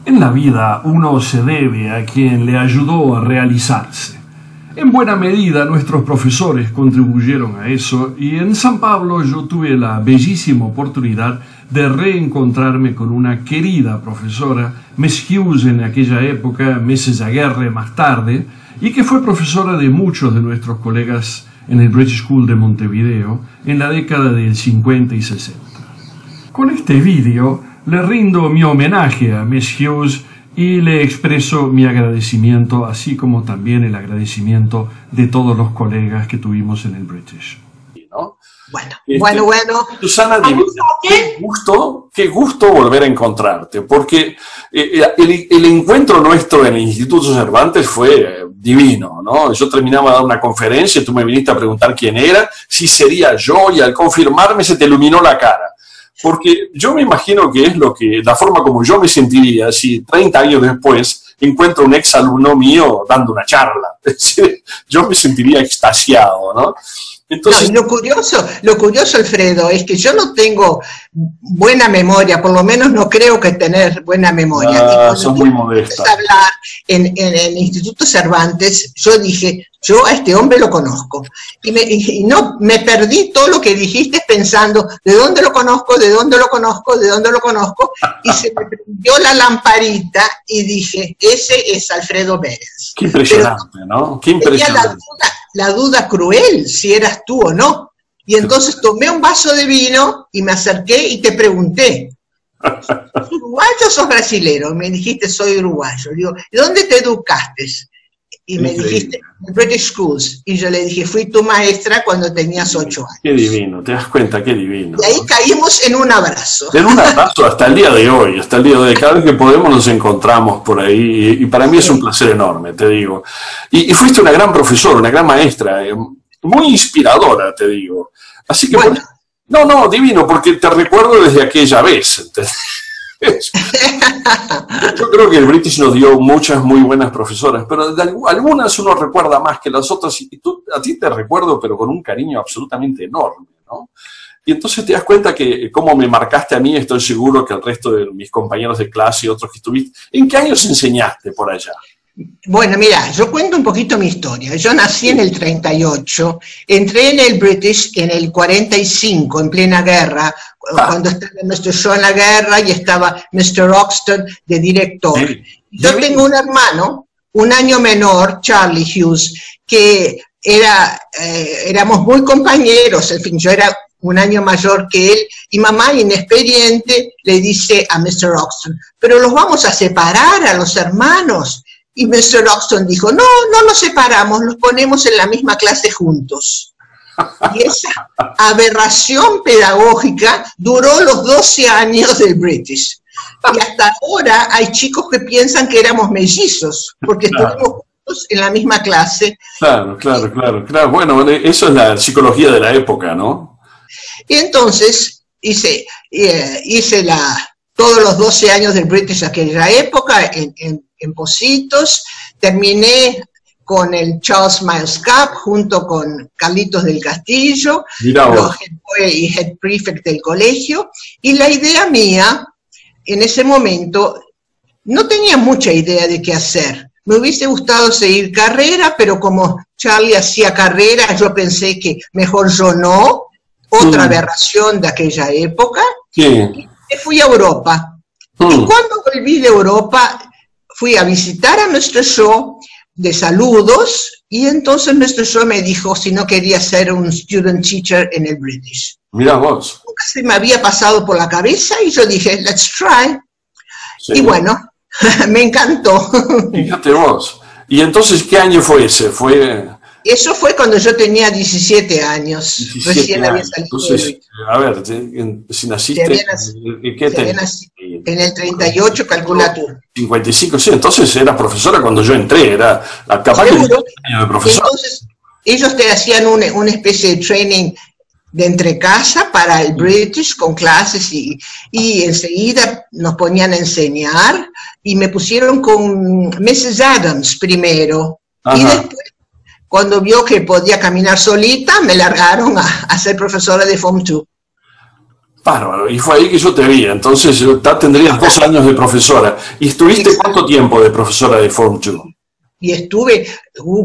En la vida uno se debe a quien le ayudó a realizarse. En buena medida nuestros profesores contribuyeron a eso y en San Pablo yo tuve la bellísima oportunidad de reencontrarme con una querida profesora, Miss Hughes en aquella época, Mrs. Aguerre más tarde, y que fue profesora de muchos de nuestros colegas en el British School de Montevideo en la década del 50 y 60. Con este vídeo le rindo mi homenaje a Miss Hughes y le expreso mi agradecimiento, así como también el agradecimiento de todos los colegas que tuvimos en el British. ¿No? Bueno. Susana, qué gusto volver a encontrarte, porque el encuentro nuestro en el Instituto Cervantes fue divino, ¿no? Yo terminaba de dar una conferencia y tú me viniste a preguntar quién era, si sería yo, y al confirmarme se te iluminó la cara. Porque yo me imagino que es la forma como yo me sentiría si 30 años después encuentro un ex alumno mío dando una charla. Es decir, yo me sentiría extasiado, ¿no? Entonces, no, lo curioso, Alfredo, es que yo no tengo buena memoria, por lo menos no creo que tener buena memoria. Son muy modestas. Hablar en el Instituto Cervantes, yo dije, yo a este hombre lo conozco. Y no me perdí todo lo que dijiste pensando, ¿de dónde lo conozco? ¿De dónde lo conozco? ¿De dónde lo conozco? Y se me prendió la lamparita y dije, ese es Alfredo Behrens. Qué impresionante, ¿no? Qué impresionante. La duda cruel si eras tú o no. Y entonces tomé un vaso de vino y me acerqué y te pregunté, ¿sos uruguayo o sos brasilero? Me dijiste, soy uruguayo. Digo, ¿y dónde te educaste? Y me dijiste, British Schools. Y yo le dije, fui tu maestra cuando tenías 8 años. Qué divino, te das cuenta, qué divino. Y ahí caímos en un abrazo. En un abrazo hasta el día de hoy, Cada vez que podemos nos encontramos por ahí y para mí es un placer enorme, te digo. Y fuiste una gran profesora, una gran maestra, muy inspiradora, te digo. Así que, bueno. No, divino, porque te recuerdo desde aquella vez. Yo creo que el British nos dio muchas muy buenas profesoras, pero de algunas uno recuerda más que las otras, y a ti te recuerdo, pero con un cariño absolutamente enorme, ¿no? Y entonces te das cuenta que como me marcaste a mí, estoy seguro que el resto de mis compañeros de clase y otros que estuviste. ¿En qué años enseñaste por allá? Bueno, mira, yo cuento un poquito mi historia. Yo nací en el 38, entré en el British en el 45, en plena guerra, cuando estaba nuestro show en la guerra y estaba Mr. Oxton de director. Sí. Yo tengo un hermano, un año menor, Charlie Hughes, que éramos muy compañeros, en fin, yo era un año mayor que él, y mamá, inexperiente, le dice a Mr. Oxton, pero los vamos a separar a los hermanos. Y Mr. Oxton dijo, no los separamos, los ponemos en la misma clase juntos. Y esa aberración pedagógica duró los 12 años del British. Y hasta ahora hay chicos que piensan que éramos mellizos, porque estuvimos juntos en la misma clase. Claro. Bueno, eso es la psicología de la época, ¿no? Y entonces hice todos los 12 años del British aquella época en Pocitos, terminé con el Charles Miles Cup junto con Carlitos del Castillo, y head prefect del colegio, y la idea mía, en ese momento, no tenía mucha idea de qué hacer. Me hubiese gustado seguir carrera, pero como Charlie hacía carrera, yo pensé que mejor yo no, otra aberración de aquella época, y me fui a Europa. Y cuando volví de Europa, fui a visitar a Mr. Shaw de saludos, y entonces Mr. Shaw me dijo si no quería ser un student teacher en el British. Mira vos. Nunca se me había pasado por la cabeza, y yo dije, let's try. Sí. Y bueno, me encantó. Fíjate vos. ¿Y entonces qué año fue ese? Eso fue cuando yo tenía 17 años. 17 recién años. Había salido. Entonces, a ver, si naciste... En el 38, calcula tú. 55, sí, entonces era profesora cuando yo entré, era capaz que de profesor. Entonces, ellos te hacían una especie de training de entrecasa para el British con clases y enseguida nos ponían a enseñar y me pusieron con Mrs. Adams primero. Ajá. Y después, cuando vio que podía caminar solita, me largaron a ser profesora de Form 2. Bárbaro, y fue ahí que yo te vi, entonces tendrías 2 años de profesora. ¿Y estuviste cuánto tiempo de profesora de Form 2? Y estuve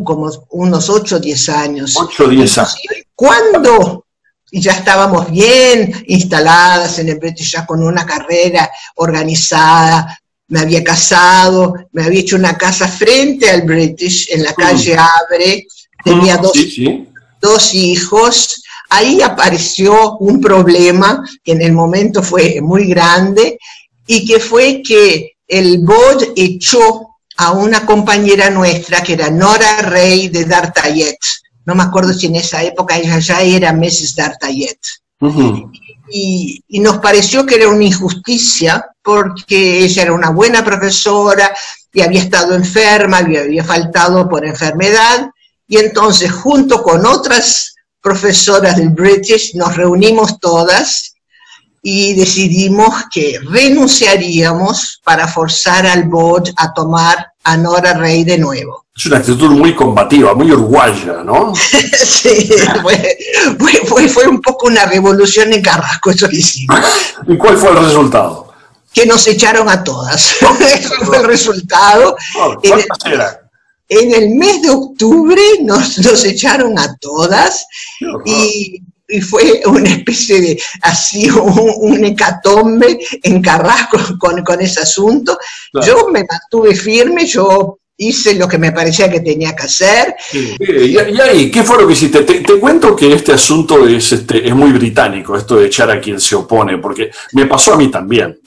como unos 8 o 10 años. 8 o 10 años. ¿Cuándo? Y ya estábamos bien instaladas en el British, ya con una carrera organizada, me había casado, me había hecho una casa frente al British, en la calle Abre, tenía dos hijos. Ahí apareció un problema que en el momento fue muy grande, y que fue que el BOD echó a una compañera nuestra, que era Nora Rey de D'Artaillet. No me acuerdo si en esa época ella ya era Mrs. D'Artaillet. Y nos pareció que era una injusticia, porque ella era una buena profesora y había estado enferma, había faltado por enfermedad, y entonces junto con otras profesoras del British nos reunimos todas y decidimos que renunciaríamos para forzar al BOD a tomar a Nora Rey de nuevo. Es una actitud muy combativa, muy uruguaya, ¿no? Sí, fue un poco una revolución en Carrasco, eso que hicimos. ¿Y cuál fue el resultado? Que nos echaron a todas. Eso fue el resultado. ¿Cuántas eran? En el mes de octubre nos echaron a todas, y fue una especie de, así, un hecatombe en Carrasco con ese asunto. Claro. Yo me mantuve firme, yo hice lo que me parecía que tenía que hacer. Sí. ¿Y ahí qué fue lo que hiciste? Te cuento que este asunto es muy británico, esto de echar a quien se opone, porque me pasó a mí también.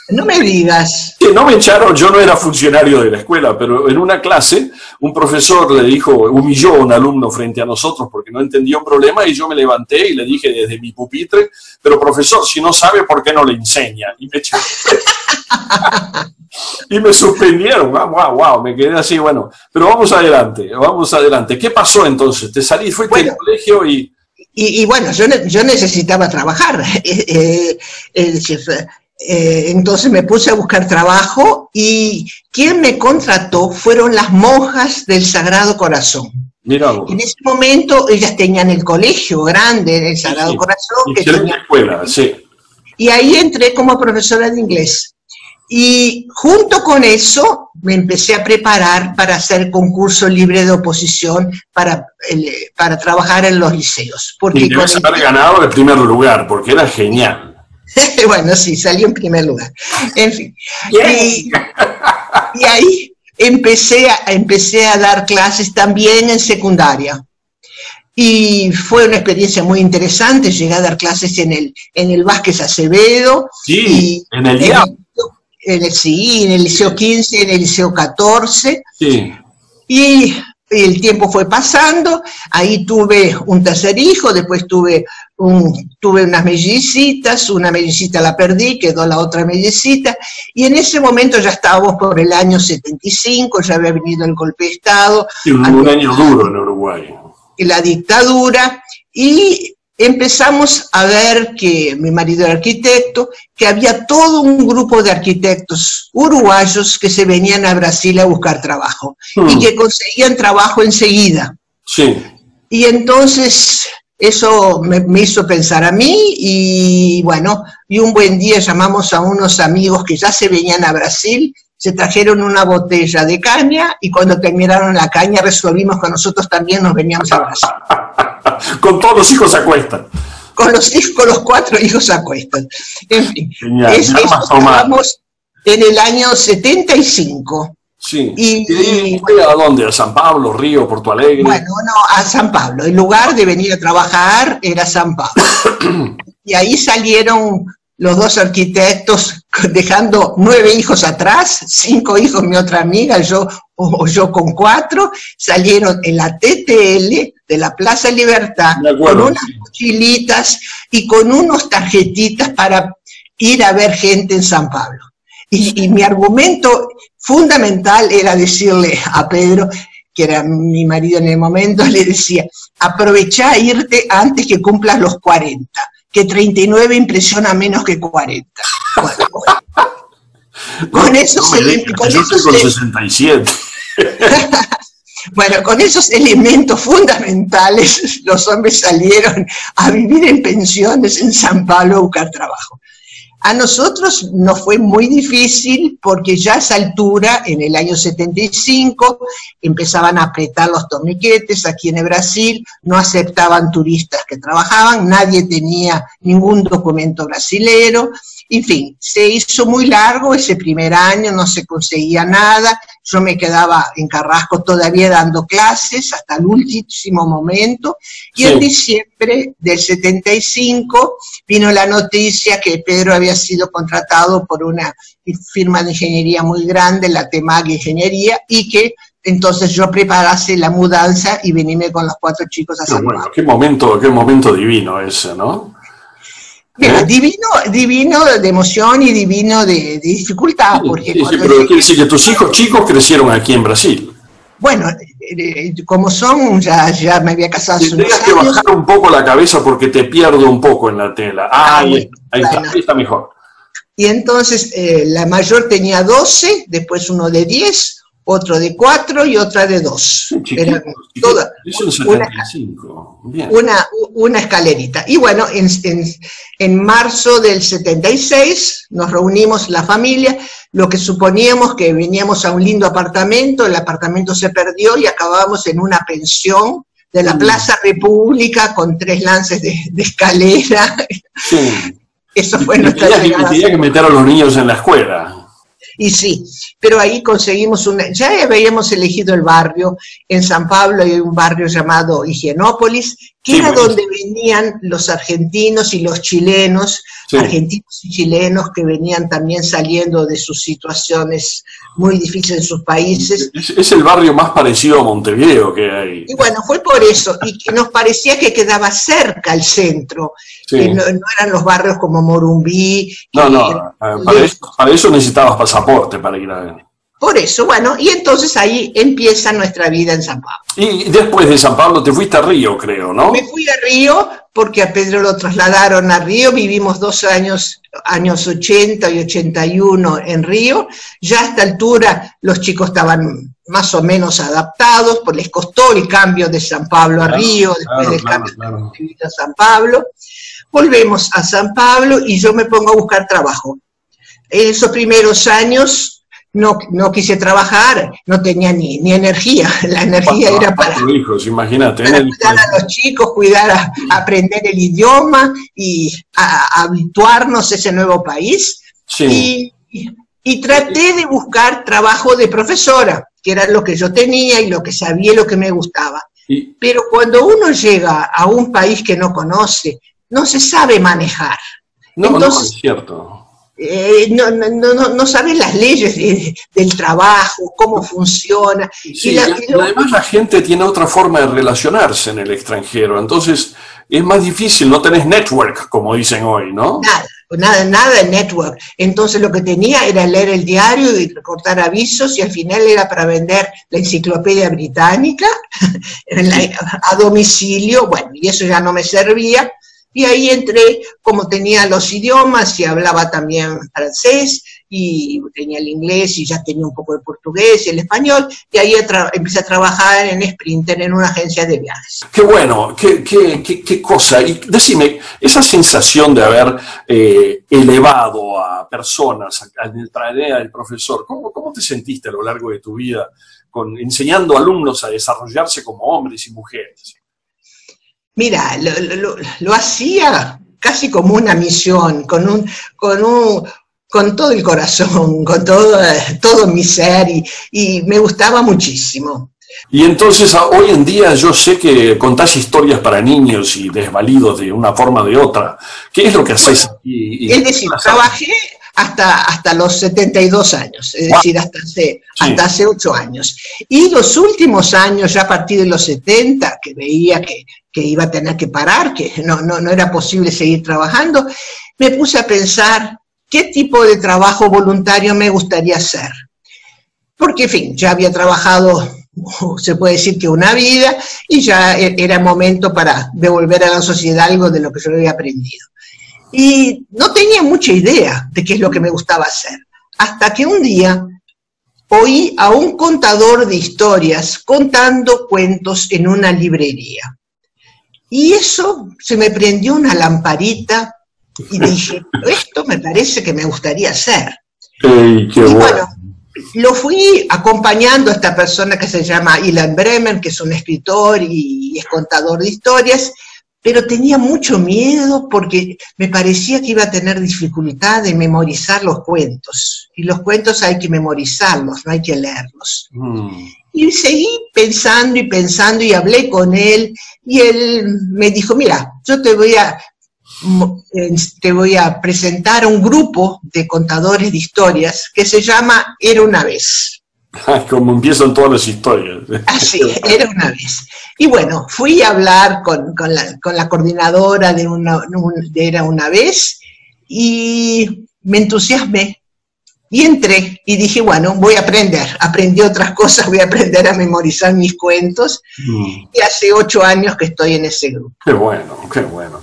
No me digas. Sí, no me echaron, yo no era funcionario de la escuela, pero en una clase un profesor le dijo, humilló a un alumno frente a nosotros porque no entendía un problema, y yo me levanté y le dije desde mi pupitre, pero profesor, si no sabe, ¿por qué no le enseña? Y me echaron. Y me suspendieron. Wow, me quedé así, bueno. Pero vamos adelante. ¿Qué pasó entonces? ¿Te salí, fuiste al colegio y...? Y bueno, yo necesitaba trabajar. Entonces me puse a buscar trabajo, y quien me contrató fueron las monjas del Sagrado Corazón. Mirá vos. En ese momento ellas tenían el colegio grande del Sagrado Corazón. Que tenía escuela, sí. Y ahí entré como profesora de inglés. Y junto con eso me empecé a preparar para hacer concurso libre de oposición para trabajar en los liceos. Porque y debes haber ganado el primer lugar, porque era genial. Bueno, sí, salió en primer lugar. En fin. Y ahí empecé a dar clases también en secundaria. Y fue una experiencia muy interesante. Llegué a dar clases en el Vázquez Acevedo. Sí, en el día. Sí, en el Liceo 15, en el Liceo 14. Sí. Y el tiempo fue pasando, ahí tuve un tercer hijo, después tuve unas mellicitas, una mellicita la perdí, quedó la otra mellicita, y en ese momento ya estábamos por el año 75, ya había venido el golpe de Estado. Sí, un año duro en Uruguay. La dictadura, y empezamos a ver que mi marido era arquitecto, que había todo un grupo de arquitectos uruguayos que se venían a Brasil a buscar trabajo, y que conseguían trabajo enseguida. Sí. Y entonces eso me hizo pensar a mí, y bueno, y un buen día llamamos a unos amigos que ya se venían a Brasil, se trajeron una botella de caña, y cuando terminaron la caña resolvimos que nosotros también nos veníamos a Brasil. Con todos los hijos a cuestas. Con los 4 hijos a cuestas. En fin, estábamos en el año 75. Sí. ¿Y fue a dónde? ¿A San Pablo, Río, Porto Alegre? Bueno, no, a San Pablo. El lugar de venir a trabajar era San Pablo. Y ahí salieron los 2 arquitectos, dejando 9 hijos atrás, 5 hijos mi otra amiga, yo con 4, salieron en la TTL de la Plaza Libertad, con unas mochilitas y con unos tarjetitas para ir a ver gente en San Pablo. Y mi argumento fundamental era decirle a Pedro, que era mi marido en el momento, le decía, aprovechá a irte antes que cumplas los 40, que 39 impresiona menos que 40. Bueno, con eso yo estoy con 67. Bueno, con esos elementos fundamentales, los hombres salieron a vivir en pensiones en San Pablo a buscar trabajo. A nosotros nos fue muy difícil porque ya a esa altura, en el año 75, empezaban a apretar los torniquetes aquí en el Brasil, no aceptaban turistas que trabajaban, nadie tenía ningún documento brasilero, en fin, se hizo muy largo ese primer año, no se conseguía nada, yo me quedaba en Carrasco todavía dando clases hasta el último momento, y en diciembre del 75 vino la noticia que Pedro había sido contratado por una firma de ingeniería muy grande, la Temag Ingeniería, y que entonces yo preparase la mudanza y venirme con los 4 chicos a San Pablo. Bueno, qué momento divino ese, ¿no? Mira, divino de emoción y divino de dificultad. Porque pero quiere decir que tus hijos chicos crecieron aquí en Brasil. Bueno, como son, ya me había casado hace unos años. Tienes que bajar un poco la cabeza porque te pierdo un poco en la tela. Ahí está mejor. Y entonces la mayor tenía 12, después uno de 10, otro de 4 y otra de 2. Eran todas una escalerita. Y bueno, en marzo del 76 nos reunimos la familia, lo que suponíamos que veníamos a un lindo apartamento, el apartamento se perdió y acabamos en una pensión de la Plaza República con 3 lances de escalera. Sí. Eso fue nuestra llegada. Tenía que meter a los niños en la escuela. Y sí, pero ahí conseguimos ya habíamos elegido el barrio, en San Pablo hay un barrio llamado Higienópolis, que era donde venían los argentinos y los chilenos, argentinos y chilenos que venían también saliendo de sus situaciones muy difíciles en sus países. Es el barrio más parecido a Montevideo que hay. Y bueno, fue por eso, y que nos parecía que quedaba cerca al centro, que no eran los barrios como Morumbí. Para eso necesitabas pasaporte para ir a ver. Por eso, bueno, y entonces ahí empieza nuestra vida en San Pablo. Y después de San Pablo te fuiste a Río, creo, ¿no? Me fui a Río porque a Pedro lo trasladaron a Río, vivimos 2 años, años 80 y 81 en Río, ya a esta altura los chicos estaban más o menos adaptados, pues les costó el cambio de San Pablo a Río, después del cambio de San Pablo. Volvemos a San Pablo y yo me pongo a buscar trabajo. En esos primeros años no quise trabajar, no tenía ni energía, la energía era para imagínate, cuidar a los chicos, aprender el idioma y a habituarnos a ese nuevo país. Sí. Y traté de buscar trabajo de profesora, que era lo que yo tenía y lo que sabía y lo que me gustaba. Pero cuando uno llega a un país que no conoce, no se sabe manejar. Entonces, no es cierto. No saben las leyes del trabajo, cómo funciona. Sí, además la gente tiene otra forma de relacionarse en el extranjero, entonces es más difícil, no tenés network, como dicen hoy, ¿no? Nada de network. Entonces lo que tenía era leer el diario y recortar avisos, y al final era para vender la enciclopedia británica a domicilio, bueno, y eso ya no me servía. Y ahí entré, como tenía los idiomas y hablaba también francés, y tenía el inglés y ya tenía un poco de portugués y el español, y ahí empecé a trabajar en Sprinter, en una agencia de viajes. ¡Qué bueno! ¡Qué cosa! Y decime, esa sensación de haber elevado a personas en el tarea del profesor, ¿cómo te sentiste a lo largo de tu vida enseñando a alumnos a desarrollarse como hombres y mujeres? Mira, lo hacía casi como una misión, con todo el corazón, con todo mi ser, y me gustaba muchísimo. Y entonces, hoy en día yo sé que contás historias para niños y desvalidos de una forma o de otra. ¿Qué es lo que haces? Es decir, trabajé hasta los 72 años, es decir, hasta hace 8 años. Y los últimos años, ya a partir de los 70, que veía que iba a tener que parar, que no era posible seguir trabajando, me puse a pensar qué tipo de trabajo voluntario me gustaría hacer. Porque, en fin, ya había trabajado, se puede decir que una vida, y ya era momento para devolver a la sociedad algo de lo que yo había aprendido. Y no tenía mucha idea de qué es lo que me gustaba hacer, hasta que un día oí a un contador de historias contando cuentos en una librería. Y eso se me prendió una lamparita y dije, esto me parece que me gustaría hacer. ¡Ey, qué bueno! Lo fui acompañando a esta persona que se llama Ilan Bremer, que es un escritor y es contador de historias, pero tenía mucho miedo porque me parecía que iba a tener dificultad de memorizar los cuentos. Y los cuentos hay que memorizarlos, no hay que leerlos. Y seguí pensando y pensando y hablé con él, y él me dijo, mira, yo te voy a presentar a un grupo de contadores de historias que se llama Era una vez. Como empiezan todas las historias. Así, Era una vez. Y bueno, fui a hablar con la coordinadora de Era una vez y me entusiasmé. Y entré y dije, bueno, voy a aprender. Aprendí otras cosas, voy a aprender a memorizar mis cuentos. Y hace 8 años que estoy en ese grupo. Qué bueno, qué bueno.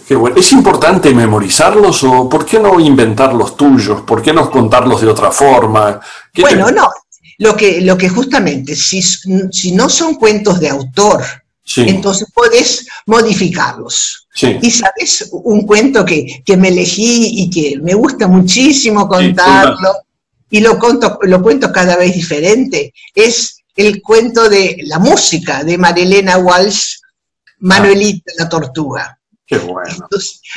Qué bueno. ¿Es importante memorizarlos o por qué no inventar los tuyos? ¿Por qué no contarlos de otra forma? Bueno, no. Lo que justamente, si no son cuentos de autor, sí, entonces podés modificarlos. Sí. Y sabes, un cuento que me elegí y que me gusta muchísimo contarlo, sí, y lo cuento cada vez diferente, es el cuento de la música de Marilena Walsh, Manuelita la tortuga. Qué bueno.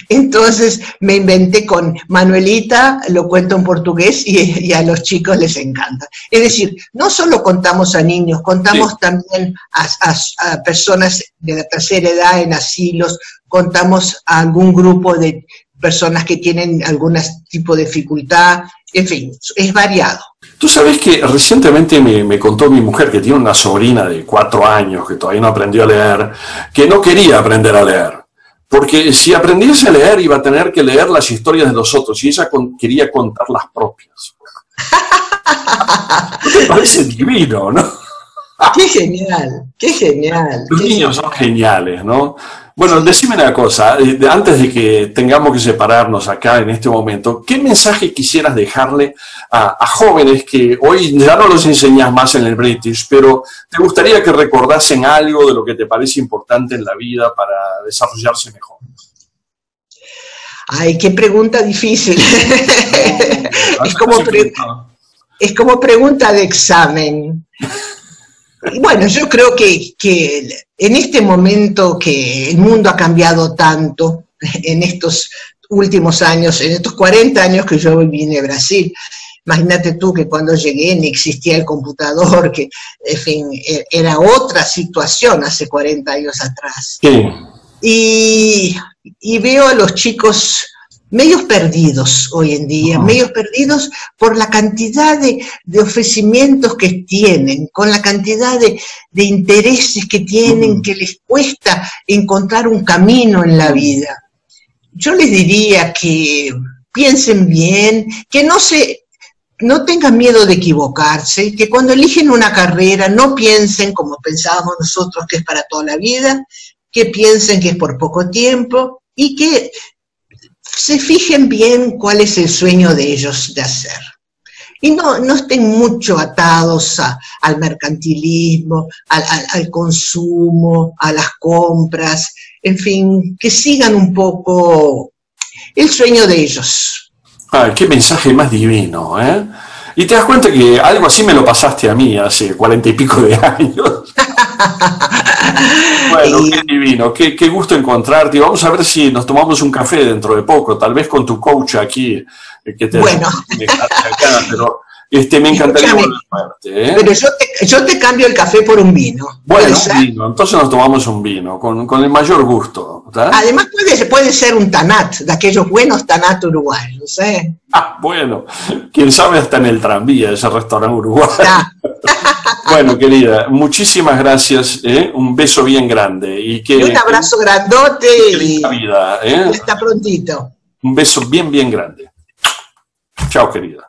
Entonces me inventé con Manuelita, lo cuento en portugués y a los chicos les encanta. Es decir, no solo contamos a niños, contamos, sí, también a personas de la tercera edad en asilos, contamos a algún grupo de personas que tienen algún tipo de dificultad, en fin, es variado. Tú sabes que recientemente me contó mi mujer, que tiene una sobrina de 4 años que todavía no aprendió a leer, que no quería aprender a leer. Porque si aprendiese a leer, iba a tener que leer las historias de los otros, y ella quería contar las propias. Me parece divino, ¿no? ¡Qué genial! ¡Qué genial! Los niños son geniales, ¿no? Bueno, decime una cosa, antes de que tengamos que separarnos acá en este momento, ¿qué mensaje quisieras dejarle a jóvenes que hoy ya no los enseñas más en el British, pero te gustaría que recordasen algo de lo que te parece importante en la vida para desarrollarse mejor? Ay, qué pregunta difícil. Es como pregunta de examen. Bueno, yo creo que en este momento que el mundo ha cambiado tanto, en estos últimos años, en estos 40 años que yo vine a Brasil, imagínate tú que cuando llegué ni existía el computador, que, en fin, era otra situación hace 40 años atrás. Sí. Y veo a los chicos medios perdidos hoy en día, medios perdidos por la cantidad de ofrecimientos que tienen, con la cantidad de intereses que tienen, que les cuesta encontrar un camino en la vida. Yo les diría que piensen bien, que no tengan miedo de equivocarse, que cuando eligen una carrera no piensen como pensábamos nosotros que es para toda la vida, que piensen que es por poco tiempo y que se fijen bien cuál es el sueño de ellos de hacer. Y no estén mucho atados al mercantilismo, al consumo, a las compras, en fin, que sigan un poco el sueño de ellos. Ay, qué mensaje más divino, ¿eh? Y te das cuenta que algo así me lo pasaste a mí hace 40 y pico de años. Bueno, qué divino, qué gusto encontrarte. Y vamos a ver si nos tomamos un café dentro de poco, tal vez con tu coach aquí, que te bueno. Acá, pero me encantaría volver a verte, ¿eh? Pero yo te cambio el café por un vino. Bueno, un vino, entonces nos tomamos un vino, con el mayor gusto. ¿Tá? Además puede ser un tanat, de aquellos buenos tanat uruguayos, ¿eh? Ah, bueno, quién sabe hasta en el tranvía ese restaurante uruguayo. Bueno, querida, muchísimas gracias, un beso bien grande. Y un abrazo grandote y vida, hasta prontito. Un beso bien, bien grande. Chao, querida.